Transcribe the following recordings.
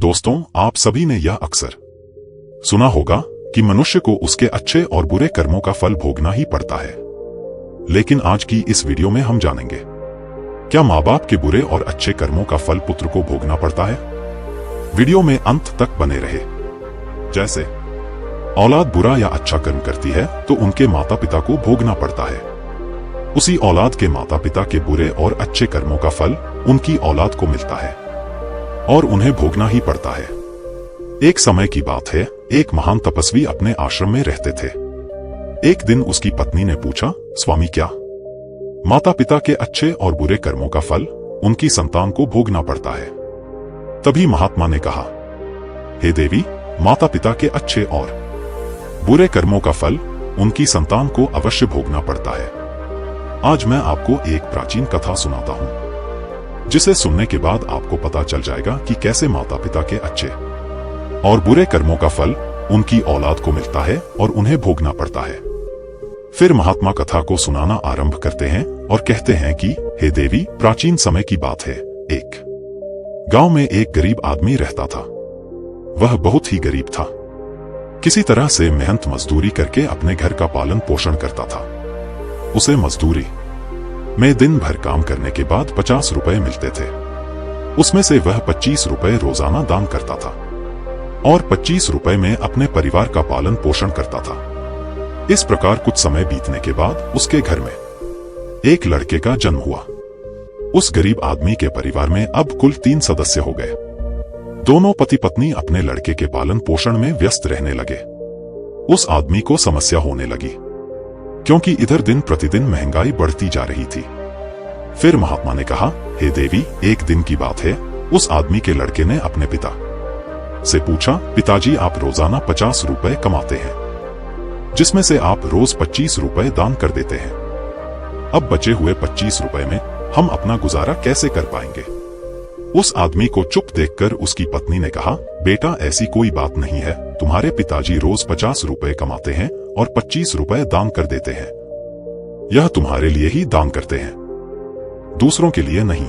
दोस्तों, आप सभी ने यह अक्सर सुना होगा कि मनुष्य को उसके अच्छे और बुरे कर्मों का फल भोगना ही पड़ता है। लेकिन आज की इस वीडियो में हम जानेंगे, क्या माँ बाप के बुरे और अच्छे कर्मों का फल पुत्र को भोगना पड़ता है? वीडियो में अंत तक बने रहे। जैसे औलाद बुरा या अच्छा कर्म करती है तो उनके माता पिता को भोगना पड़ता है, उसी औलाद के माता पिता के बुरे और अच्छे कर्मों का फल उनकी औलाद को मिलता है और उन्हें भोगना ही पड़ता है। एक समय की बात है, एक महान तपस्वी अपने आश्रम में रहते थे। एक दिन उसकी पत्नी ने पूछा, स्वामी, क्या माता पिता के अच्छे और बुरे कर्मों का फल उनकी संतान को भोगना पड़ता है? तभी महात्मा ने कहा, हे देवी, माता पिता के अच्छे और बुरे कर्मों का फल उनकी संतान को अवश्य भोगना पड़ता है। आज मैं आपको एक प्राचीन कथा सुनाता हूं, जिसे सुनने के बाद आपको पता चल जाएगा कि कैसे माता पिता के अच्छे और बुरे कर्मों का फल उनकी औलाद को मिलता है और उन्हें भोगना पड़ता है। फिर महात्मा कथा को सुनाना आरंभ करते हैं और कहते हैं कि हे देवी, प्राचीन समय की बात है। एक गांव में एक गरीब आदमी रहता था। वह बहुत ही गरीब था। किसी तरह से मेहनत मजदूरी करके अपने घर का पालन पोषण करता था। उसे मजदूरी में दिन भर काम करने के बाद 50 रुपए मिलते थे। उसमें से वह 25 रुपए रोजाना दान करता था और 25 रुपए में अपने परिवार का पालन पोषण करता था। इस प्रकार कुछ समय बीतने के बाद उसके घर में एक लड़के का जन्म हुआ। उस गरीब आदमी के परिवार में अब कुल 3 सदस्य हो गए। दोनों पति पत्नी अपने लड़के के पालन पोषण में व्यस्त रहने लगे। उस आदमी को समस्या होने लगी, क्योंकि इधर दिन प्रतिदिन महंगाई बढ़ती जा रही थी। फिर महात्मा ने कहा, हे देवी, एक दिन की बात है, उस आदमी के लड़के ने अपने पिता से पूछा, पिताजी, आप रोजाना 50 रुपए कमाते हैं, जिसमें से आप रोज 25 रुपए दान कर देते हैं। अब बचे हुए 25 रुपए में हम अपना गुजारा कैसे कर पाएंगे? उस आदमी को चुप देखकर उसकी पत्नी ने कहा, बेटा, ऐसी कोई बात नहीं है। तुम्हारे पिताजी रोज 50 रुपए कमाते हैं और 25 रुपए दान कर देते हैं। यह तुम्हारे लिए ही दान करते हैं, दूसरों के लिए नहीं।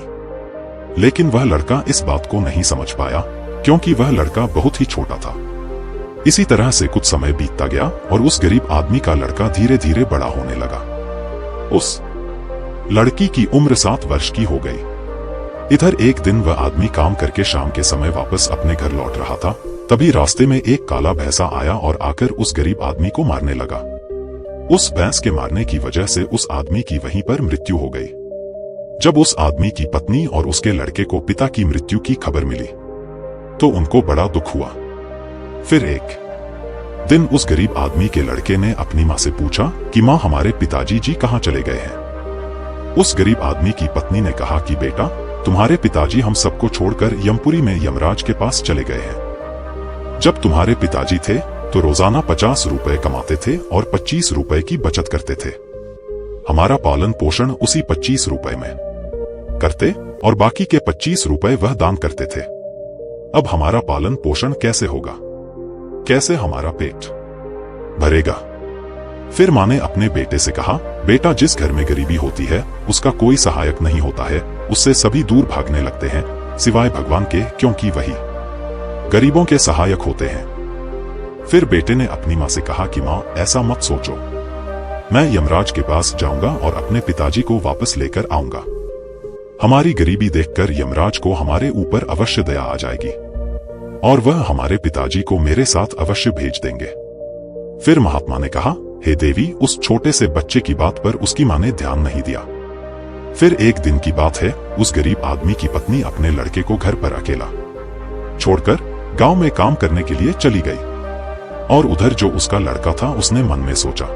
लेकिन वह लड़का इस बात को नहीं समझ पाया, क्योंकि वह लड़का बहुत ही छोटा था। इसी तरह से कुछ समय बीतता गया और उस गरीब आदमी का लड़का धीरे धीरे बड़ा होने लगा। उस लड़की की उम्र 7 वर्ष की हो गई। इधर एक दिन वह आदमी काम करके शाम के समय वापस अपने घर लौट रहा था। तभी रास्ते में एक काला भैंसा आया और आकर उस गरीब आदमी को मारने लगा। उस भैंस के मारने की वजह से उस आदमी की वहीं पर मृत्यु हो गई। जब उस आदमी की पत्नी और उसके लड़के को पिता की मृत्यु की खबर मिली तो उनको बड़ा दुख हुआ। फिर एक दिन उस गरीब आदमी के लड़के ने अपनी माँ से पूछा कि माँ, हमारे पिताजी जी कहाँ चले गए हैं? उस गरीब आदमी की पत्नी ने कहा कि बेटा, तुम्हारे पिताजी हम सबको छोड़कर यमपुरी में यमराज के पास चले गए हैं। जब तुम्हारे पिताजी थे तो रोजाना 50 रुपए कमाते थे और 25 रुपए की बचत करते थे। हमारा पालन पोषण उसी 25 रुपए में करते और बाकी के 25 रुपए वह दान करते थे। अब हमारा पालन पोषण कैसे होगा? कैसे हमारा पेट भरेगा? फिर माँ ने अपने बेटे से कहा, बेटा, जिस घर में गरीबी होती है उसका कोई सहायक नहीं होता है। उससे सभी दूर भागने लगते हैं सिवाय भगवान के, क्योंकि वही गरीबों के सहायक होते हैं। फिर बेटे ने अपनी माँ से कहा कि माँ, ऐसा मत सोचो, मैं यमराज के पास जाऊंगा और अपने पिताजी को वापस लेकर आऊंगा। हमारी गरीबी देखकर यमराज को हमारे ऊपर अवश्य दया आ जाएगी और वह हमारे पिताजी को मेरे साथ अवश्य भेज देंगे। फिर महात्मा ने कहा, हे देवी, उस छोटे से बच्चे की बात पर उसकी माँ ने ध्यान नहीं दिया। फिर एक दिन की बात है, उस गरीब आदमी की पत्नी अपने लड़के को घर पर अकेला छोड़कर गांव में काम करने के लिए चली गई और उधर जो उसका लड़का था उसने मन में सोचा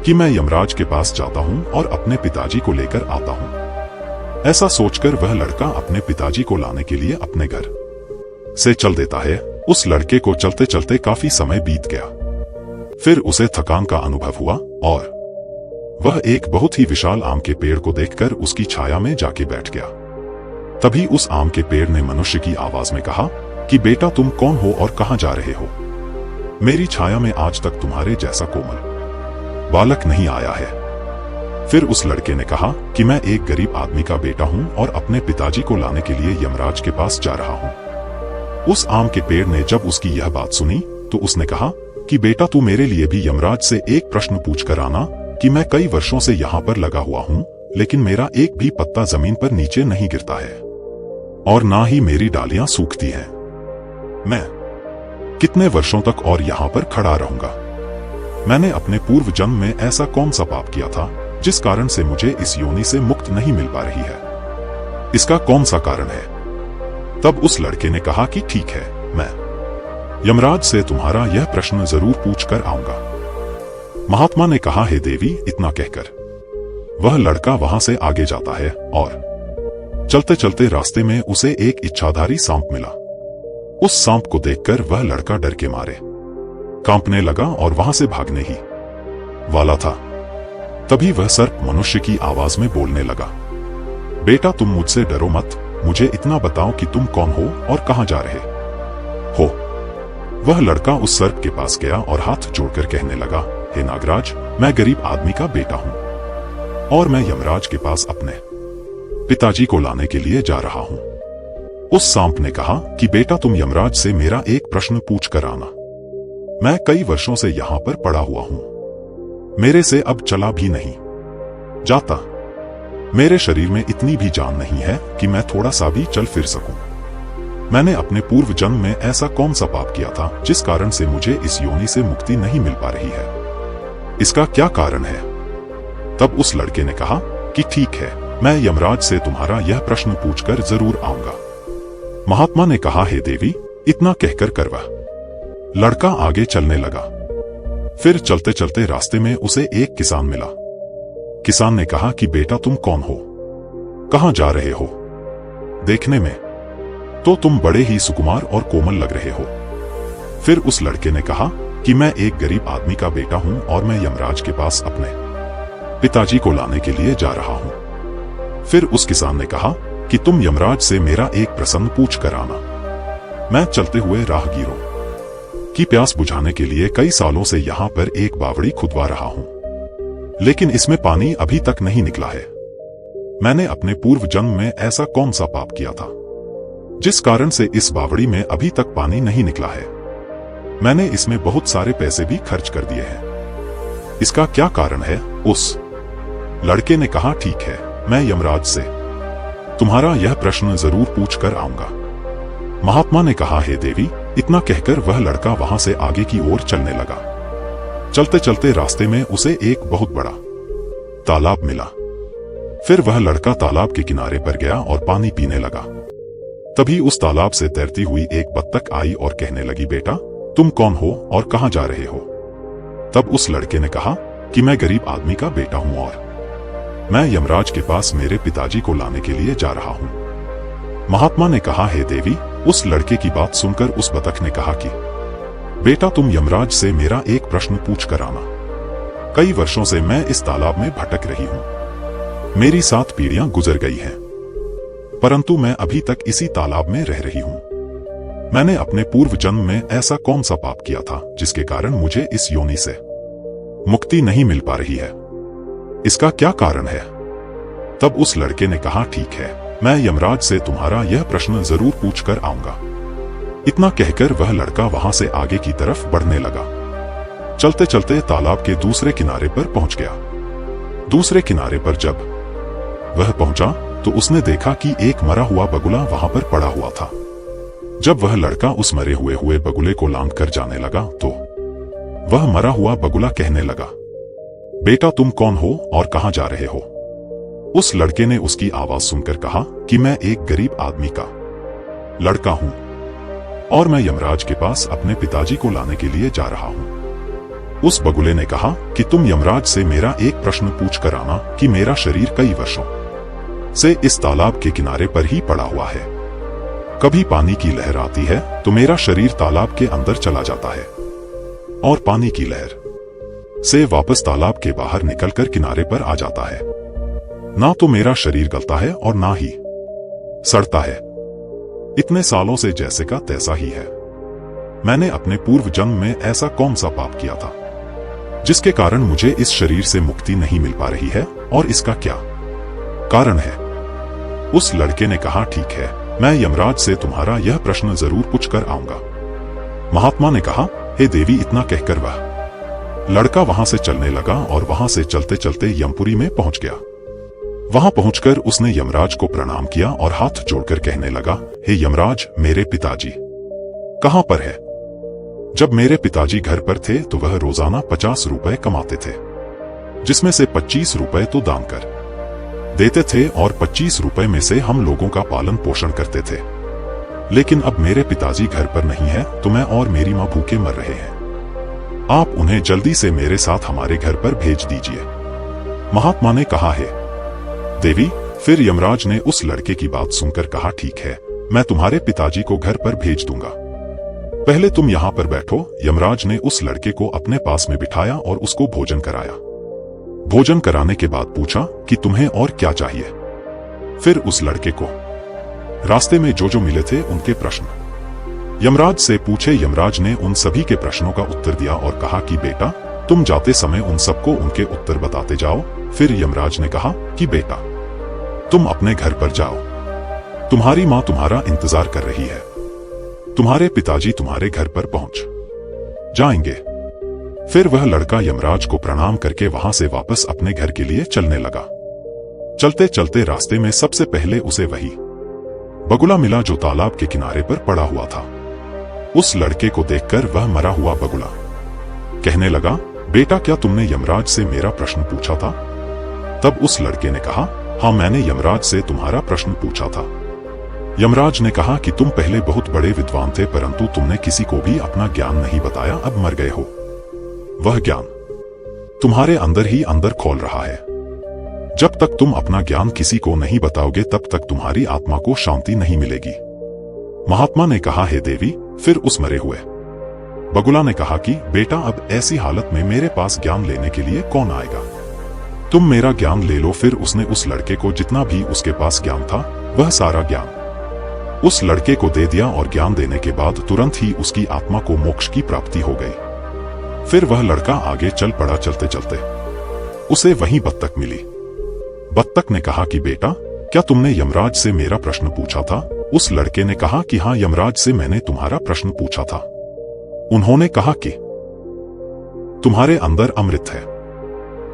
कि मैं यमराज के पास जाता हूं और अपने पिताजी को लेकर आता हूं। ऐसा सोचकर वह लड़का अपने पिताजी को लाने के लिए अपने घर से चल देता है। उस लड़के को चलते चलते काफी समय बीत गया। फिर उसे थकान का अनुभव हुआ और वह एक बहुत ही विशाल आम के पेड़ को देखकर उसकी छाया में जाके बैठ गया। तभी उस आम के पेड़ ने मनुष्य की आवाज में कहा कि बेटा, तुम कौन हो और कहां जा रहे हो? मेरी छाया में आज तक तुम्हारे जैसा कोमल बालक नहीं आया है। फिर उस लड़के ने कहा कि मैं एक गरीब आदमी का बेटा हूं और अपने पिताजी को लाने के लिए यमराज के पास जा रहा हूं। उस आम के पेड़ ने जब उसकी यह बात सुनी तो उसने कहा कि बेटा तू मेरे लिए भी यमराज से एक प्रश्न पूछ कर आना कि मैं कई वर्षों से यहाँ पर लगा हुआ हूँ, लेकिन मेरा एक भी पत्ता जमीन पर नीचे नहीं गिरता है और ना ही मेरी डालियां सूखती हैं। मैं कितने वर्षों तक और यहाँ पर खड़ा रहूंगा? मैंने अपने पूर्व जन्म में ऐसा कौन सा पाप किया था जिस कारण से मुझे इस योनि से मुक्त नहीं मिल पा रही है? इसका कौन सा कारण है? तब उस लड़के ने कहा कि ठीक है, मैं यमराज से तुम्हारा यह प्रश्न जरूर पूछ कर आऊंगा। महात्मा ने कहा, हे देवी, इतना कहकर वह लड़का वहां से आगे जाता है और चलते चलते रास्ते में उसे एक इच्छाधारी सांप मिला। उस सांप को देखकर वह लड़का डर के मारे कांपने लगा और वहां से भागने ही वाला था। तभी वह सर्प मनुष्य की आवाज में बोलने लगा, बेटा तुम मुझसे डरो मत, मुझे इतना बताओ कि तुम कौन हो और कहां जा रहे हो? वह लड़का उस सर्प के पास गया और हाथ जोड़कर कहने लगा, हे नागराज, मैं गरीब आदमी का बेटा हूं और मैं यमराज के पास अपने पिताजी को लाने के लिए जा रहा हूं। उस सांप ने कहा कि बेटा तुम यमराज से मेरा एक प्रश्न पूछ कर आना। मैं कई वर्षों से यहां पर पड़ा हुआ हूं, मेरे से अब चला भी नहीं जाता। मेरे शरीर में इतनी भी जान नहीं है कि मैं थोड़ा सा भी चल फिर सकूं। मैंने अपने पूर्व जन्म में ऐसा कौन सा पाप किया था जिस कारण से मुझे इस योनि से मुक्ति नहीं मिल पा रही है? इसका क्या कारण है? तब उस लड़के ने कहा कि ठीक है, मैं यमराज से तुम्हारा यह प्रश्न पूछकर जरूर आऊंगा। महात्मा ने कहा, हे देवी, इतना कहकर कर वह लड़का आगे चलने लगा। फिर चलते चलते रास्ते में उसे एक किसान मिला। किसान ने कहा कि बेटा तुम कौन हो, कहां जा रहे हो? देखने में तो तुम बड़े ही सुकुमार और कोमल लग रहे हो। फिर उस लड़के ने कहा कि मैं एक गरीब आदमी का बेटा हूं और मैं यमराज के पास अपने पिताजी को लाने के लिए जा रहा हूं। फिर उस किसान ने कहा कि तुम यमराज से मेरा एक प्रश्न पूछ कर आना। मैं चलते हुए राहगीरों की प्यास बुझाने के लिए कई सालों से यहाँ पर एक बावड़ी खुदवा रहा हूँ, लेकिन इसमें पानी अभी तक नहीं निकला है। मैंने अपने पूर्व जन्म में ऐसा कौन सा पाप किया था जिस कारण से इस बावड़ी में अभी तक पानी नहीं निकला है? मैंने इसमें बहुत सारे पैसे भी खर्च कर दिए हैं, इसका क्या कारण है? उस लड़के ने कहा, ठीक है, मैं यमराज से तुम्हारा यह प्रश्न जरूर पूछ कर आऊंगा। महात्मा ने कहा, हे देवी, इतना कहकर वह लड़का वहां से आगे की ओर चलने लगा। चलते चलते रास्ते में उसे एक बहुत बड़ा तालाब मिला। फिर वह लड़का तालाब के किनारे पर गया और पानी पीने लगा। तभी उस तालाब से तैरती हुई एक बत्तख आई और कहने लगी, बेटा तुम कौन हो और कहां जा रहे हो? तब उस लड़के ने कहा कि मैं गरीब आदमी का बेटा हूं और मैं यमराज के पास मेरे पिताजी को लाने के लिए जा रहा हूं। महात्मा ने कहा, हे देवी, उस लड़के की बात सुनकर उस बत्तख ने कहा कि बेटा तुम यमराज से मेरा एक प्रश्न पूछ कर आना। कई वर्षों से मैं इस तालाब में भटक रही हूं, मेरी 7 पीढ़ियां गुजर गई हैं, परंतु मैं अभी तक इसी तालाब में रह रही हूं। मैंने अपने पूर्व जन्म में ऐसा कौन सा पाप किया था जिसके कारण मुझे इस योनि से मुक्ति नहीं मिल पा रही है? इसका क्या कारण है? तब उस लड़के ने कहा, ठीक है, मैं यमराज से तुम्हारा यह प्रश्न जरूर पूछ कर आऊंगा। इतना कहकर वह लड़का वहां से आगे की तरफ बढ़ने लगा। चलते चलते तालाब के दूसरे किनारे पर पहुंच गया। दूसरे किनारे पर जब वह पहुंचा तो उसने देखा कि एक मरा हुआ बगुला वहां पर पड़ा हुआ था। जब वह लड़का उस मरे हुए बगुले को लांघ कर जाने लगा तो वह मरा हुआ बगुला कहने लगा, बेटा तुम कौन हो और कहां जा रहे हो? उस लड़के ने उसकी आवाज सुनकर कहा कि मैं एक गरीब आदमी का लड़का हूं और मैं यमराज के पास अपने पिताजी को लाने के लिए जा रहा हूं। उस बगुले ने कहा कि तुम यमराज से मेरा एक प्रश्न पूछ कर आना कि मेरा शरीर कई वर्षों से इस तालाब के किनारे पर ही पड़ा हुआ है। कभी पानी की लहर आती है तो मेरा शरीर तालाब के अंदर चला जाता है और पानी की लहर से वापस तालाब के बाहर निकलकर किनारे पर आ जाता है। ना तो मेरा शरीर गलता है और ना ही सड़ता है, इतने सालों से जैसे का तैसा ही है। मैंने अपने पूर्व जन्म में ऐसा कौन सा पाप किया था जिसके कारण मुझे इस शरीर से मुक्ति नहीं मिल पा रही है और इसका क्या कारण है? उस लड़के ने कहा, ठीक है, मैं यमराज से तुम्हारा यह प्रश्न जरूर पूछ कर आऊंगा। महात्मा ने कहा, हे देवी, इतना कहकर वह लड़का वहां से चलने लगा और वहां से चलते चलते यमपुरी में पहुंच गया। वहां पहुंचकर उसने यमराज को प्रणाम किया और हाथ जोड़कर कहने लगा, हे यमराज, मेरे पिताजी कहां पर है? जब मेरे पिताजी घर पर थे तो वह रोजाना 50 रुपए कमाते थे, जिसमें से 25 रुपए तो दान कर देते थे और 25 रुपए में से हम लोगों का पालन पोषण करते थे। लेकिन अब मेरे पिताजी घर पर नहीं है तो मैं और मेरी मां भूखे मर रहे हैं। आप उन्हें जल्दी से मेरे साथ हमारे घर पर भेज दीजिए। महात्मा ने कहा, है देवी। फिर यमराज ने उस लड़के की बात सुनकर कहा, ठीक है, मैं तुम्हारे पिताजी को घर पर भेज दूंगा। पहले तुम यहां पर बैठो। यमराज ने उस लड़के को अपने पास में बिठाया और उसको भोजन कराया। भोजन कराने के बाद पूछा कि तुम्हें और क्या चाहिए। फिर उस लड़के को रास्ते में जो मिले थे उनके प्रश्न यमराज से पूछे। यमराज ने उन सभी के प्रश्नों का उत्तर दिया और कहा कि बेटा, तुम जाते समय उन सबको उनके उत्तर बताते जाओ। फिर यमराज ने कहा कि बेटा, तुम अपने घर पर जाओ, तुम्हारी मां तुम्हारा इंतजार कर रही है। तुम्हारे पिताजी तुम्हारे घर पर पहुंच जाएंगे। फिर वह लड़का यमराज को प्रणाम करके वहां से वापस अपने घर के लिए चलने लगा। चलते चलते रास्ते में सबसे पहले उसे वही बगुला मिला जो तालाब के किनारे पर पड़ा हुआ था। उस लड़के को देखकर वह मरा हुआ बगुला कहने लगा, बेटा, क्या तुमने यमराज से मेरा प्रश्न पूछा था? तब उस लड़के ने कहा, हाँ, मैंने यमराज से तुम्हारा प्रश्न पूछा था। यमराज ने कहा कि तुम पहले बहुत बड़े विद्वान थे, परंतु तुमने किसी को भी अपना ज्ञान नहीं बताया, अब मर गए हो। वह ज्ञान तुम्हारे अंदर ही अंदर खोल रहा है। जब तक तुम अपना ज्ञान किसी को नहीं बताओगे तब तक तुम्हारी आत्मा को शांति नहीं मिलेगी। महात्मा ने कहा, हे देवी। फिर उस मरे हुए बगुला ने कहा कि बेटा, अब ऐसी हालत में मेरे पास ज्ञान लेने के लिए कौन आएगा? तुम मेरा ज्ञान ले लो। फिर उसने उस लड़के को जितना भी उसके पास ज्ञान था वह सारा ज्ञान उस लड़के को दे दिया और ज्ञान देने के बाद तुरंत ही उसकी आत्मा को मोक्ष की प्राप्ति हो गई। फिर वह लड़का आगे चल पड़ा। चलते चलते उसे वहीं बत्तख मिली। बत्तख ने कहा कि बेटा, क्या तुमने यमराज से मेरा प्रश्न पूछा था? उस लड़के ने कहा कि हाँ, यमराज से मैंने तुम्हारा प्रश्न पूछा था। उन्होंने कहा कि तुम्हारे अंदर अमृत है।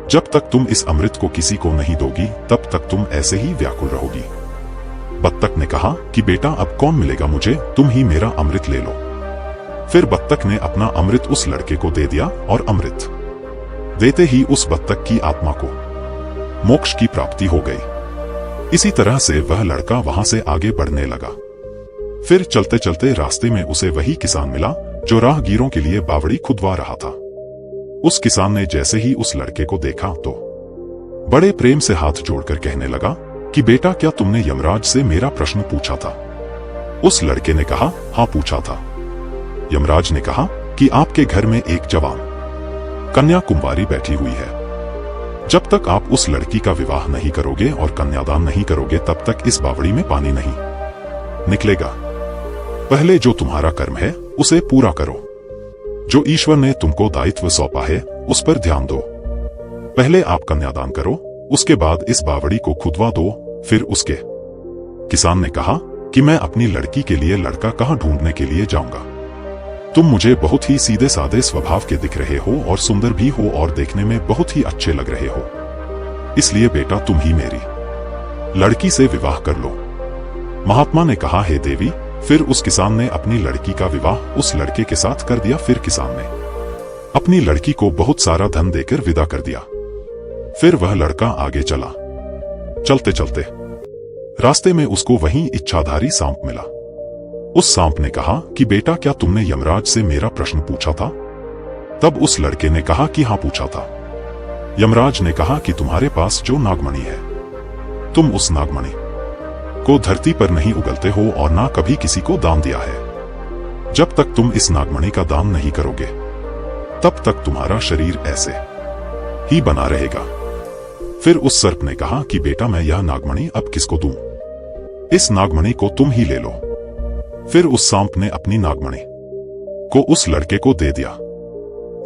जब तक तुम इस अमृत को किसी को नहीं दोगी तब तक तुम ऐसे ही व्याकुल रहोगी। बत्तख ने कहा कि बेटा, अब कौन मिलेगा मुझे, तुम ही मेरा अमृत ले लो। फिर बत्तख ने अपना अमृत उस लड़के को दे दिया और अमृत देते ही उस बत्तख की आत्मा को मोक्ष की प्राप्ति हो गई। इसी तरह से वह लड़का वहां से आगे बढ़ने लगा। फिर चलते चलते रास्ते में उसे वही किसान मिला जो राहगीरों के लिए बावड़ी खुदवा रहा था। उस किसान ने जैसे ही उस लड़के को देखा तो बड़े प्रेम से हाथ जोड़कर कहने लगा कि बेटा, क्या तुमने यमराज से मेरा प्रश्न पूछा था? उस लड़के ने कहा, हाँ, पूछा था। यमराज ने कहा कि आपके घर में एक जवान कन्या कुंवारी बैठी हुई है। जब तक आप उस लड़की का विवाह नहीं करोगे और कन्यादान नहीं करोगे तब तक इस बावड़ी में पानी नहीं निकलेगा। पहले जो तुम्हारा कर्म है उसे पूरा करो। जो ईश्वर ने तुमको दायित्व सौंपा है उस पर ध्यान दो। पहले आप कन्यादान करो, उसके बाद इस बावड़ी को खुदवा दो। फिर उसके किसान ने कहा कि मैं अपनी लड़की के लिए लड़का कहां ढूंढने के लिए जाऊंगा? तुम मुझे बहुत ही सीधे साधे स्वभाव के दिख रहे हो और सुंदर भी हो और देखने में बहुत ही अच्छे लग रहे हो, इसलिए बेटा तुम ही मेरी लड़की से विवाह कर लो। महात्मा ने कहा, हे देवी। फिर उस किसान ने अपनी लड़की का विवाह उस लड़के के साथ कर दिया। फिर किसान ने अपनी लड़की को बहुत सारा धन देकर विदा कर दिया। फिर वह लड़का आगे चला। चलते चलते रास्ते में उसको वहीं इच्छाधारी सांप मिला। उस सांप ने कहा कि बेटा, क्या तुमने यमराज से मेरा प्रश्न पूछा था? तब उस लड़के ने कहा कि हाँ, पूछा था। यमराज ने कहा कि तुम्हारे पास जो नागमणि है, तुम उस नागमणि को धरती पर नहीं उगलते हो और ना कभी किसी को दान दिया है। जब तक तुम इस नागमणि का दान नहीं करोगे तब तक तुम्हारा शरीर ऐसे ही बना रहेगा। फिर उस सर्प ने कहा कि बेटा, मैं यह नागमणि अब किसको दूं? इस नागमणि को तुम ही ले लो। फिर उस सांप ने अपनी नागमणि को उस लड़के को दे दिया।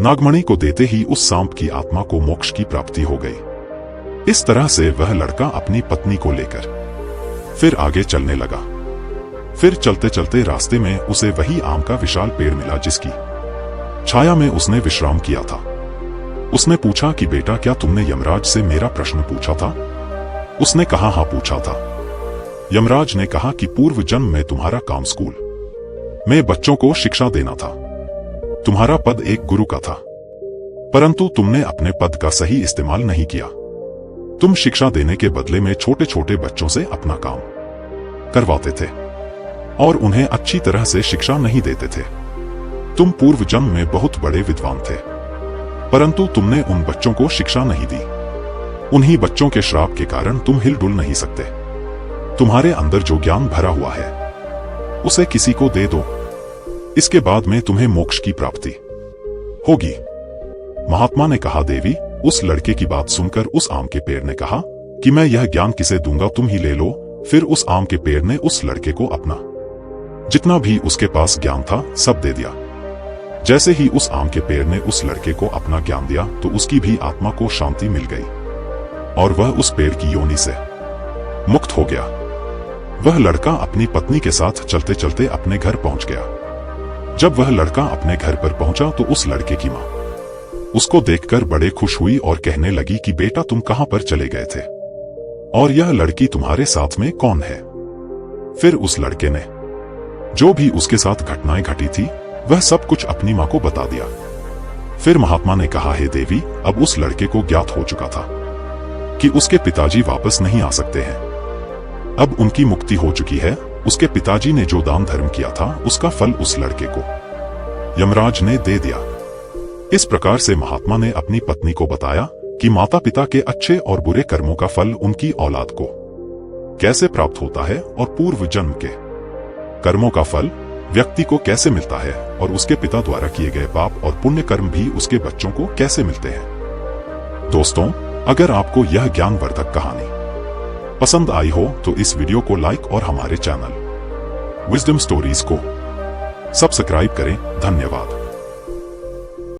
नागमणि को देते ही उस सांप की आत्मा को मोक्ष की प्राप्ति हो गई। इस तरह से वह लड़का अपनी पत्नी को लेकर फिर आगे चलने लगा। फिर चलते चलते रास्ते में उसे वही आम का विशाल पेड़ मिला जिसकी छाया में उसने विश्राम किया था। उसने पूछा कि बेटा, क्या तुमने यमराज से मेरा प्रश्न पूछा था? उसने कहा, हाँ पूछा था। यमराज ने कहा कि पूर्व जन्म में तुम्हारा काम स्कूल में बच्चों को शिक्षा देना था। तुम्हारा पद एक गुरु का था, परंतु तुमने अपने पद का सही इस्तेमाल नहीं किया। तुम शिक्षा देने के बदले में छोटे छोटे बच्चों से अपना काम करवाते थे और उन्हें अच्छी तरह से शिक्षा नहीं देते थे। तुम पूर्व जन्म में बहुत बड़े विद्वान थे, परंतु तुमने उन बच्चों को शिक्षा नहीं दी। उन्हीं बच्चों के श्राप के कारण तुम हिलडुल नहीं सकते। तुम्हारे अंदर जो ज्ञान भरा हुआ है उसे किसी को दे दो, इसके बाद में तुम्हें मोक्ष की प्राप्ति होगी। महात्मा ने कहा, देवी, उस लड़के की बात सुनकर उस आम के पेड़ ने कहा कि मैं यह ज्ञान किसे दूंगा, तुम ही ले लो। फिर उस आम के पेड़ ने उस लड़के को अपना जितना भी उसके पास ज्ञान था सब दे दिया। जैसे ही उस आम के पेड़ ने उस लड़के को अपना ज्ञान दिया तो उसकी भी आत्मा को शांति मिल गई और वह उस पेड़ की योनि से मुक्त हो गया। वह लड़का अपनी पत्नी के साथ चलते चलते अपने घर पहुंच गया। जब वह लड़का अपने घर पर पहुंचा तो उस लड़के की मां उसको देखकर बड़े खुश हुई और कहने लगी कि बेटा, तुम कहां पर चले गए थे और यह लड़की तुम्हारे साथ में कौन है? फिर उस लड़के ने जो भी उसके साथ घटनाएं घटी थी वह सब कुछ अपनी मां को बता दिया। फिर महात्मा ने कहा, हे देवी, अब उस लड़के को ज्ञात हो चुका था कि उसके पिताजी वापस नहीं आ सकते हैं। अब उनकी मुक्ति हो चुकी है। उसके पिताजी ने जो दान धर्म किया था उसका फल उस लड़के को यमराज ने दे दिया। इस प्रकार से महात्मा ने अपनी पत्नी को बताया कि माता पिता के अच्छे और बुरे कर्मों का फल उनकी औलाद को कैसे प्राप्त होता है और पूर्व जन्म के कर्मों का फल व्यक्ति को कैसे मिलता है और उसके पिता द्वारा किए गए पाप और पुण्य कर्म भी उसके बच्चों को कैसे मिलते हैं। दोस्तों, अगर आपको यह ज्ञानवर्धक कहानी पसंद आई हो तो इस वीडियो को लाइक और हमारे चैनल विजडम स्टोरीज को सब्सक्राइब करें। धन्यवाद।